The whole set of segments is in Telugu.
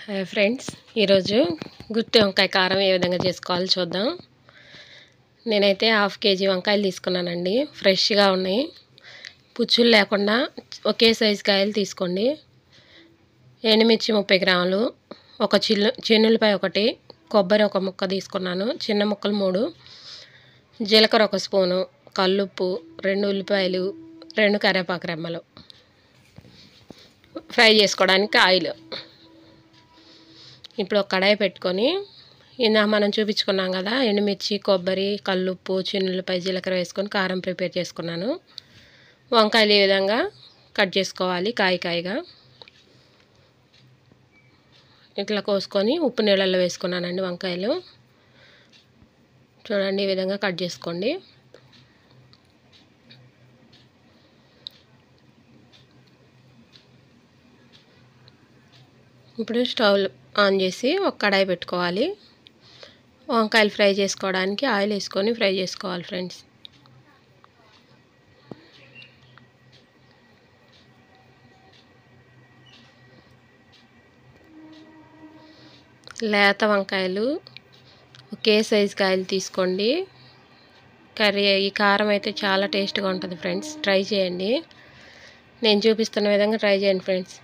హాయ్ ఫ్రెండ్స్, ఈరోజు గుత్తి వంకాయ కారం ఏ విధంగా చేసుకోవాలో చూద్దాం. నేనైతే 1/2 కేజీ వంకాయలు తీసుకున్నానండి. ఫ్రెష్గా ఉన్నాయి, పుచ్చులు లేకుండా ఒకే సైజు కాయలు తీసుకోండి. ఎండుమిర్చి 30 గ్రాములు, ఒక చిన్నులపాయ ఒకటి, కొబ్బరి ఒక ముక్క తీసుకున్నాను, చిన్న ముక్కలు 3, జీలకర్ర 1 స్పూను, కల్లుప్పు, 2 ఉల్లిపాయలు, 2 కరివేపాకు రెమ్మలు. ఫ్రై చేసుకోవడానికి ఆయిల్. ఇప్పుడు ఒక కడాయి పెట్టుకొని ఇందాక మనం చూపించుకున్నాం కదా, ఎండుమిర్చి, కొబ్బరి, కల్లుప్పు, చిన్నులపాయ, జీలకర్ర వేసుకొని కారం ప్రిపేర్ చేసుకున్నాను. వంకాయలు ఈ విధంగా కట్ చేసుకోవాలి, కాయగా ఇట్లా కోసుకొని ఉప్పు నీళ్ళల్లో వేసుకున్నానండి. వంకాయలు చూడండి, ఈ విధంగా కట్ చేసుకోండి. ఇప్పుడు స్టవ్ ఆన్ చేసి ఒక కడాయి పెట్టుకోవాలి. వంకాయలు ఫ్రై చేసుకోవడానికి ఆయిల్ వేసుకొని ఫ్రై చేసుకోవాలి ఫ్రెండ్స్. లేత వంకాయలు ఒకే సైజు కాయలు తీసుకోండి. ఈ కారం అయితే చాలా టేస్ట్గా ఉంటుంది ఫ్రెండ్స్. ట్రై చేయండి, నేను చూపిస్తున్న విధంగా ట్రై చేయండి ఫ్రెండ్స్.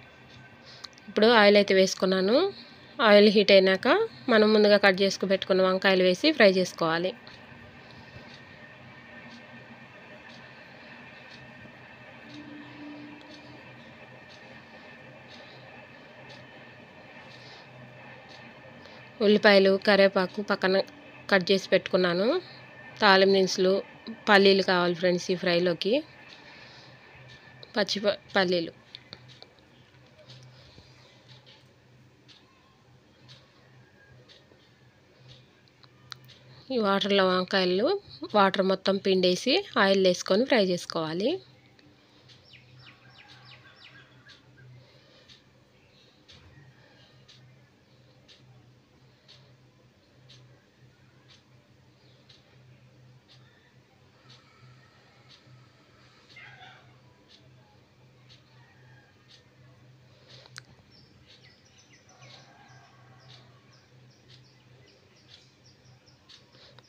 ఇప్పుడు ఆయిల్ అయితే వేసుకున్నాను. ఆయిల్ హీట్ అయినాక మనం ముందుగా కట్ చేసుకు పెట్టుకున్న వంకాయలు వేసి ఫ్రై చేసుకోవాలి. ఉల్లిపాయలు, కరివేపాకు పక్కన కట్ చేసి పెట్టుకున్నాను. తాలింపు దినుసులు, పల్లీలు కావాలి ఫ్రెండ్స్ ఈ ఫ్రైలోకి, పల్లీలు. ఈ వాటర్లో వంకాయలు వాటర్ మొత్తం పిండేసి ఆయిల్ వేసుకొని ఫ్రై చేసుకోవాలి.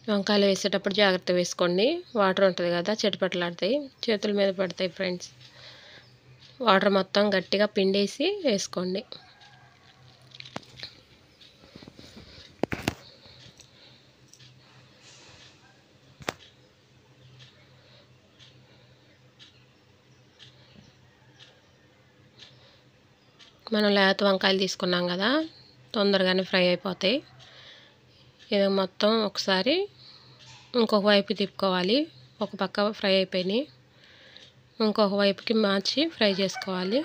వంకాయలు వేసేటప్పుడు జాగ్రత్త వేసుకోండి, వాటర్ ఉంటుంది కదా, చిటపటలాడతాయి, చేతుల మీద పడతాయి ఫ్రెండ్స్. వాటర్ మొత్తం గట్టిగా పిండేసి వేసుకోండి. మనం లేత వంకాయలు తీసుకున్నాం కదా, తొందరగానే ఫ్రై అయిపోతాయి. ఇది మొత్తం ఒకసారి ఇంకొక వైపు తిప్పుకోవాలి. ఒక పక్క ఫ్రై అయిపోయినాయి, ఇంకొక వైపుకి మార్చి ఫ్రై చేసుకోవాలి.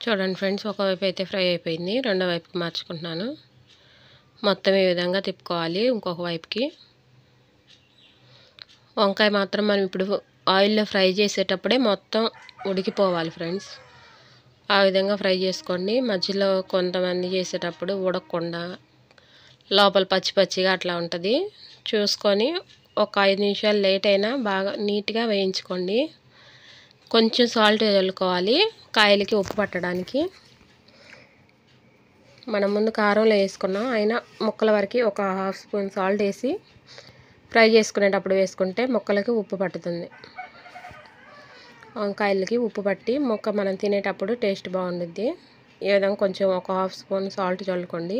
చూడండి ఫ్రెండ్స్, ఒకవైపు అయితే ఫ్రై అయిపోయింది, రెండో వైపుకి మార్చుకుంటున్నాను. మొత్తం ఈ విధంగా తిప్పుకోవాలి ఇంకొక వైపుకి. వంకాయ మాత్రం మనం ఇప్పుడు ఆయిల్లో ఫ్రై చేసేటప్పుడే మొత్తం ఉడికిపోవాలి ఫ్రెండ్స్. ఆ విధంగా ఫ్రై చేసుకోండి. మధ్యలో కొంతమంది చేసేటప్పుడు ఉడకకుండా లోపల పచ్చిగా అట్లా ఉంటుంది. చూసుకొని ఒక 5 నిమిషాలు లేట్ అయినా బాగా నీట్గా వేయించుకోండి. కొంచెం సాల్ట్ చల్లుకోవాలి కాయలకి ఉప్పు పట్టడానికి. మనం ముందు కారంలో వేసుకున్నాం, అయినా ముక్కల వరకు ఒక 1/2 స్పూన్ సాల్ట్ వేసి ఫ్రై చేసుకునేటప్పుడు వేసుకుంటే ముక్కలకి ఉప్పు పట్టుతుంది. వంకాయలకి ఉప్పు పట్టి ముక్క మనం తినేటప్పుడు టేస్ట్ బాగుంటుంది. ఈ విధంగా కొంచెం ఒక 1/2 స్పూన్ సాల్ట్ చల్లుకోండి.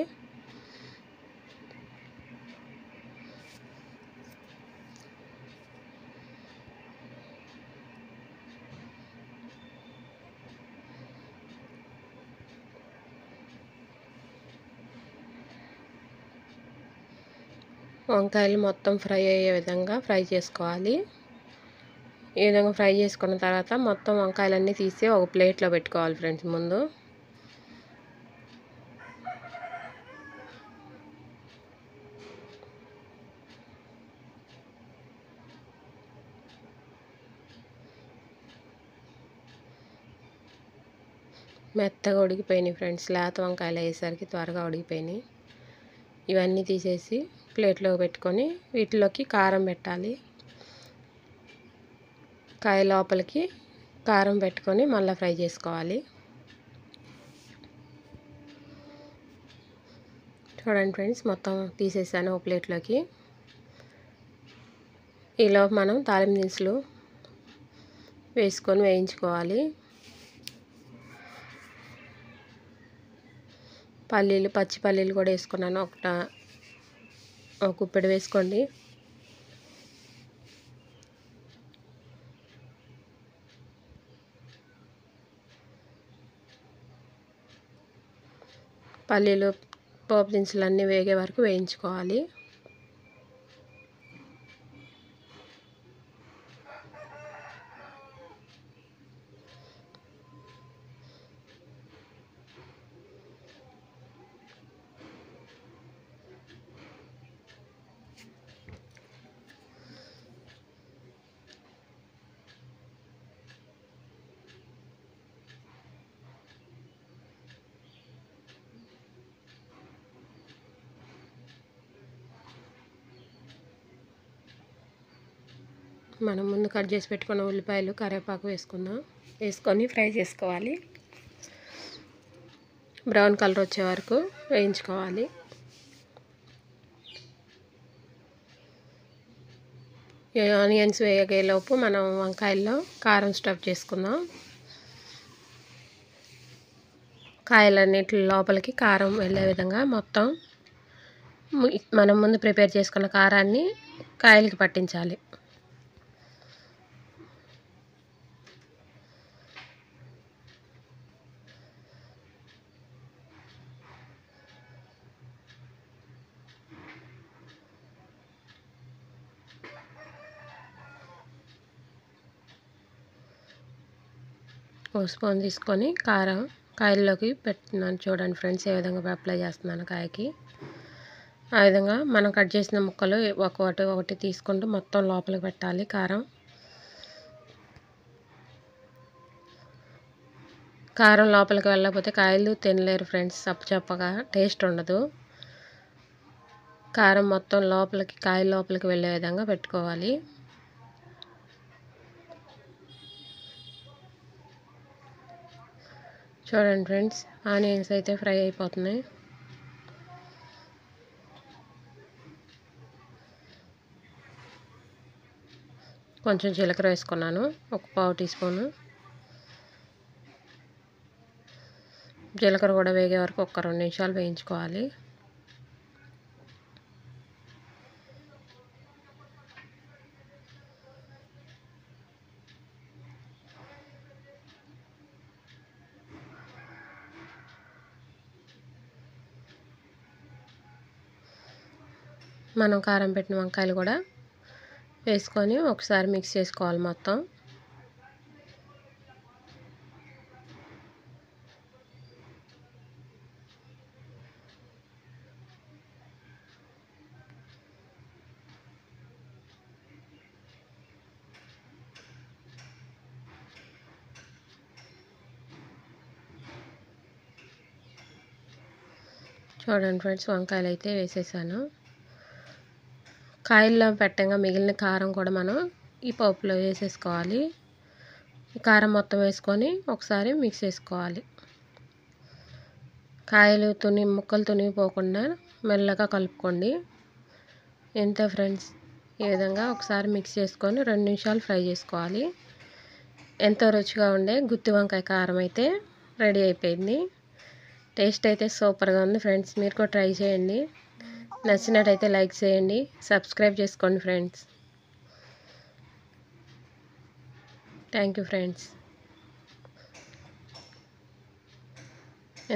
వంకాయలు మొత్తం ఫ్రై అయ్యే విధంగా ఫ్రై చేసుకోవాలి. ఈ విధంగా ఫ్రై చేసుకున్న తర్వాత మొత్తం వంకాయలన్నీ తీసి ఒక ప్లేట్లో పెట్టుకోవాలి ఫ్రెండ్స్. ముందు మెత్తగా ఉడికిపోయినాయి ఫ్రెండ్స్. లేత వంకాయలు అయ్యేసరికి త్వరగా ఉడికిపోయినాయి. ఇవన్నీ తీసేసి ప్లేట్లో పెట్టుకొని వీటిలోకి కారం పెట్టాలి. కాయ లోపలికి కారం పెట్టుకొని మళ్ళీ ఫ్రై చేసుకోవాలి. చూడండి ఫ్రెండ్స్, మొత్తం తీసేసాను ఒక ప్లేట్లోకి. ఈలోపు మనం తాలింపు దినుసులు వేసుకొని వేయించుకోవాలి. పల్లీలు, పచ్చి పల్లీలు కూడా వేసుకున్నాను. ఒక గుప్పెడు వేసుకోండి. పల్లీలు, పోపు దినుసులు అన్నీ వేగే వరకు వేయించుకోవాలి. మనం ముందు కట్ చేసి పెట్టుకున్న ఉల్లిపాయలు, కరివేపాకు వేసుకొని ఫ్రై చేసుకోవాలి. బ్రౌన్ కలర్ వచ్చే వరకు వేయించుకోవాలి. ఆనియన్స్ వేగేలోపు మనం వంకాయల్లో కారం స్టఫ్ చేసుకుందాం. కాయలన్నిటి లోపలికి కారం వెళ్ళే విధంగా మొత్తం మనం ముందు ప్రిపేర్ చేసుకున్న కారాన్ని కాయలకి పట్టించాలి. ఒక స్పూన్ తీసుకొని కారం కాయల్లోకి పెడుతున్నాను. చూడండి ఫ్రెండ్స్, ఏ విధంగా అప్లై చేస్తున్నాను కాయకి. ఆ విధంగా మనం కట్ చేసిన ముక్కలు ఒకటి తీసుకుంటూ మొత్తం లోపలికి పెట్టాలి కారం. కారం లోపలికి వెళ్ళకపోతే కాయలు తినలేరు ఫ్రెండ్స్, చప్పగా టేస్ట్ ఉండదు. కారం మొత్తం కాయ లోపలికి వెళ్ళే విధంగా పెట్టుకోవాలి. చూడండి ఫ్రెండ్స్, ఆనియన్స్ అయితే ఫ్రై అయిపోతున్నాయి. కొంచెం జీలకర్ర వేసుకున్నాను, ఒక పావు టీ స్పూను. జీలకర్ర కూడా వేగే వరకు ఒక 2 నిమిషాలు వేయించుకోవాలి. మనం కారం పెట్టిన వంకాయలు కూడా వేసుకొని ఒకసారి మిక్స్ చేసుకోవాలి మొత్తం. చూడండి ఫ్రెండ్స్, వంకాయలు అయితే వేసేసాను. కాయల్లో పెట్టంగా మిగిలిన కారం కూడా మనం ఈ పప్పులో వేసేసుకోవాలి. ఈ కారం మొత్తం వేసుకొని ఒకసారి మిక్స్ చేసుకోవాలి. కాయలు ముక్కలు తునిగిపోకుండా మెల్లగా కలుపుకోండి. ఎంత ఫ్రెండ్స్, ఈ విధంగా ఒకసారి మిక్స్ చేసుకొని 2 నిమిషాలు ఫ్రై చేసుకోవాలి. ఎంతో రుచిగా ఉండే గుత్తి వంకాయ కారం అయితే రెడీ అయిపోయింది. టేస్ట్ అయితే సూపర్గా ఉంది ఫ్రెండ్స్, మీరు కూడా ట్రై చేయండి. నచ్చినట్టయితే లైక్ చేయండి, సబ్స్క్రైబ్ చేసుకోండి ఫ్రెండ్స్. Thank you friends.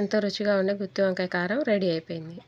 ఎంతో రుచిగా ఉండే గుత్తి వంకాయ కారం రెడీ అయిపోయింది.